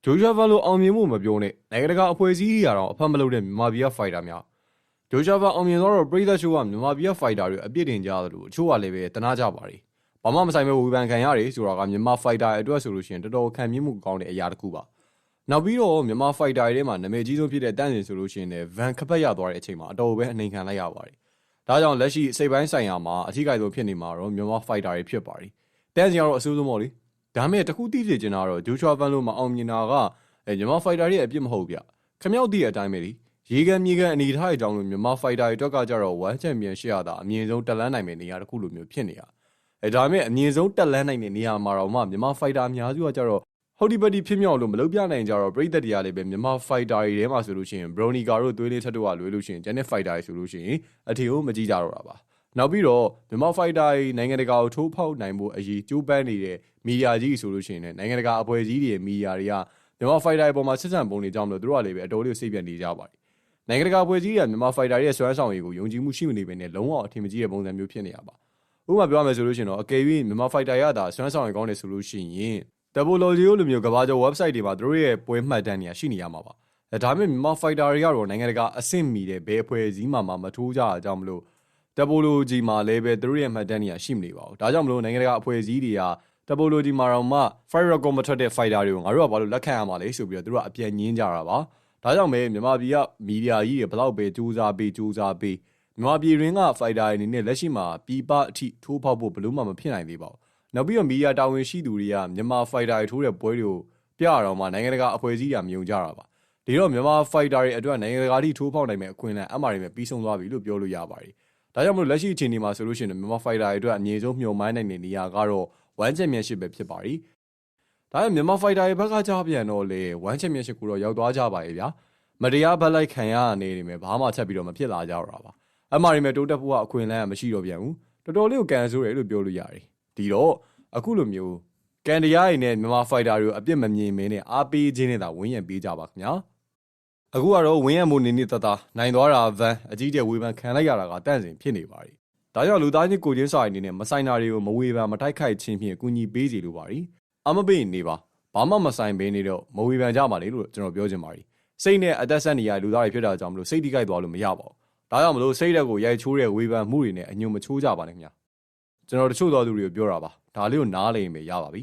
ဂျိုရှာဗန်လိုအောင်မြင်မှုမပြောနဲ့နိုင်ငံတကာအဖွဲ့အစည်းတွေကတော့အဖက်မလုပ်တဲ့မြန်မာပြည်ကဖိုက်တာများဂျိုရှာဗန်အောင်မြင်တော့ပရိသတ်ချို့ကမြန်မာပြည်ကဖိုက်တာတွေအပြစ်တင်ကြသလိုအချို့ကလည်းပဲတနာကြပါတယ်။ဘာမှမဆိုင်ပဲဝေဖန်ခံရတယ်ဆိုတာကမြန်မာဖိုက်တာအတွက်ဆိုလို့ရှိရင်တော်တော်ခံမြင်မှုကောင်းတဲ့အရာတစ်ခုပါ။နောက်ပြီးတော့မြန်မာဖိုက်တာတွေထဲမှာနာမည်ကြီးဆုံးဖြစ်တဲ့တန့်စင်ဆိုလို့ရှိရင်လည်းဗန်ခပတ်ရသွားတဲ့အချိန်မှာအတော်ပဲအနေခံလိုက်ရပါတယ်။ဒါကြောင့်လက်ရှိစိတ်ပိုင်းဆိုင်ရာမှာအထီးကိုက်ဆုံးဖြစ်နေမှာတော့မြန်မာဖိုက်တာတွေဖြစ်ပါတယ်။တန့်စင်ကတော့အဆိုးဆုံးပေါ့လေ။ဒါမဲ့တခုသိစေချင်တာတော့ဂျိုရှာဗန်လိုမအောင်မြင်တာကမြန်မာဖိုက်တာတွေရဲ့အပြစ်မဟုတ်ဗျခမြောက်သည့်အတိုင်းပဲလေရေကန်မြေကန်အနေထားအကြောင်းလို့မြန်မာဖိုက်တာတွေအတွက်ကကြတော့ဝမ်ချန်ပီယံရှစ်ရတာအမြင့်ဆုံးတက်လန်းနိုင်မယ့်နေရာတစ်ခုလိုမျိုးဖြစ်နေတာဒါပေမဲ့အမြင့်ဆုံးတက်လန်းနိုင်တဲ့နေရာမှာတော့မှမြန်မာဖိုက်တာအများစုကကြတော့ဟုတ်ဒီပတိဖြစ်မြောက်လို့မလုပ်ပြနိုင်ကြတော့ပြည်သက်တရားလေးပဲမြန်မာဖိုက်တာတွေထဲမှာဆိုလို့ရှိရင်ဘရိုနီကာတို့သွေးလေးထက်တို့ကလွယ်လို့ရှိရင်ဂျန်နစ်ဖိုက်တာတွေဆိုလို့ရှိရင်အထီကိုမကြည့်ကြတော့တာပါနောက်ပြီးတော့မြန်မာဖိုက်တာတွေနိုင်ငံတကာကိုထိုးဖောက်နိုင်ဖို့အရေးကြိုးပမ်းနေတဲ့မီဒီယာကြီးဆိုလို့ရှိရင်နိုင်ငံတကာအဖွဲ့အစည်းတွေရဲ့မီဒီယာတွေကမြန်မာဖိုက်တာတွေပေါ်မှာစစ်ဆန်ပုံတွေကြောင့်လို့တို့ကလည်းပဲအတော်လေးစိတ်ပြတ်နေကြပါတယ်။နိုင်ငံတကာအဖွဲ့အစည်းတွေကမြန်မာဖိုက်တာတွေရဲ့စွမ်းဆောင်ရည်ကိုယုံကြည်မှုရှိမနေဘဲနဲ့လုံးဝအထင်မကြီးတဲ့ပုံစံမျိုးဖြစ်နေရပါ။ဥပမာပြောရမယ်ဆိုလို့ရှိရင်တော့အကယ်၍မြန်မာဖိုက်တာရတာစွမ်းဆောင်ရည်ကောင်းတယ်ဆိုလို့ရှိရင် Tabology လိုမျိုးကမ္ဘာကျော် website တွေမှာတို့ရဲ့ပွဲမှတ်တမ်းတွေရှိနေရမှာပါ။ဒါပေမဲ့မြန်မာဖိုက်တာတွေကတော့နိုင်ငံတကာအဆင့်မီတဲ့ဘယ်အဖွဲ့အစည်းမှမထိုးကြတာကြောင့်မလို့ Tabology မှာလည်းပဲတို့ရဲ့မှတ်တမ်းတွေရှိမနေပါဘူး။ဒါကြောင့်မလို့နိုင်ငံတကာအဖွဲ့အစည်းတွေကTabology မှာတော့မှ Fire Record မထွက်တဲ့ fighter တွေကိုငါတို့ကဘာလို့လက်ခံရမှာလဲဆိုပြီးတော့သူတို့ကအပြန်ညင်းကြတာပါ။ဒါကြောင့်ပဲမြန်မာပြည်ကမီဒီယာကြီးတွေဘလောက်ပဲစူးစမ်းပေးမြန်မာပြည်ရင်းက fighter တွေအနေနဲ့လက်ရှိမှာပြည်ပအထိထိုးဖောက်ဖို့ဘလို့မှမဖြစ်နိုင်သေးပါဘူး။နောက်ပြီးတော့မီဒီယာတာဝန်ရှိသူတွေကမြန်မာ fighter တွေထိုးတဲ့ပွဲတွေကိုပြရတော့မှနိုင်ငံတကာအဖွဲ့အစည်းတွေကမြုံကြတာပါ။ဒီတော့မြန်မာ fighter တွေအတွက်နိုင်ငံတကာအထိထိုးဖောက်နိုင်မဲ့အခွင့်အလမ်းအမှားတွေပဲပြီးဆုံးသွားပြီလို့ပြောလို့ရပါတယ်။ဒါကြောင့်မလို့လက်ရှိအချိန်ဒီမှာဆိုလို့ရှိရင်မြန်မာ fighter တွေအတွက်အမြင့်ဆုံးမျှော်မှန်းနိုင်တဲ့နေရာကတော့ဝမ်ချန်ပီယံရှစ်ပဲဖြစ်ပါရီ။ဒါပေမဲ့မြန်မာဖိုက်တာရဲ့ဘက်ကကြားပြန်တော့လေဝမ်ချန်ပီယံရှစ်ကိုတော့ရောက်သွားကြပါရဲ့ဗျာ။မတရားဘက်လိုက်ခံရနေနေမယ်ဘာမှချက်ပြီးတော့မဖြစ်လာကြတော့တာပါ။အမှားတွေမဲ့တိုးတက်ဖို့ကအခွင့်အလမ်းမရှိတော့ပြန်ဘူး။တော်တော်လေးကိုကန်ဆိုးတယ်လို့ပြောလို့ရတယ်။ဒီတော့အခုလိုမျိုးကန်တရားရည်နဲ့မြန်မာဖိုက်တာတွေကိုအပြစ်မမြင်မင်းနဲ့အားပေးခြင်းနဲ့သာဝင်းရံပေးကြပါခင်ဗျာ။အခုကတော့ဝင်းရံမှုနေနေတသားနိုင်သွားတာဗန်အကြီးကျယ်ဝေဖန်ခံလိုက်ရတာကတန့်စင်ဖြစ်နေပါရီ။ဒါကြောင့်လူသားချင်းကိုချင်းစာရင်းနေနဲ့မဆိုင်တာတွေကိုမဝေဖန်မတိုက်ခိုက်ခြင်းဖြင့်ကူညီပေးစီလိုပါရီအမပေးနေပါဘာမှမဆိုင်ပေးနေတော့မဝေဖန်ကြပါလေလို့ကျွန်တော်ပြောချင်ပါရီစိတ်နဲ့အသက်ဆက်နေရလူသားတွေဖြစ်တာကြောင့်မလို့စိတ်တိကိုက်သွားလို့မရပါဘူးဒါကြောင့်မလို့စိတ်တက်ကိုရိုက်ချိုးတဲ့ဝေဖန်မှုတွေနဲ့အညွန့်မချိုးကြပါနဲ့ခင်ဗျာကျွန်တော်တချို့သောသူတွေကိုပြောတာပါဒါလေးကိုနားလည်ရင်ပဲရပါပြီ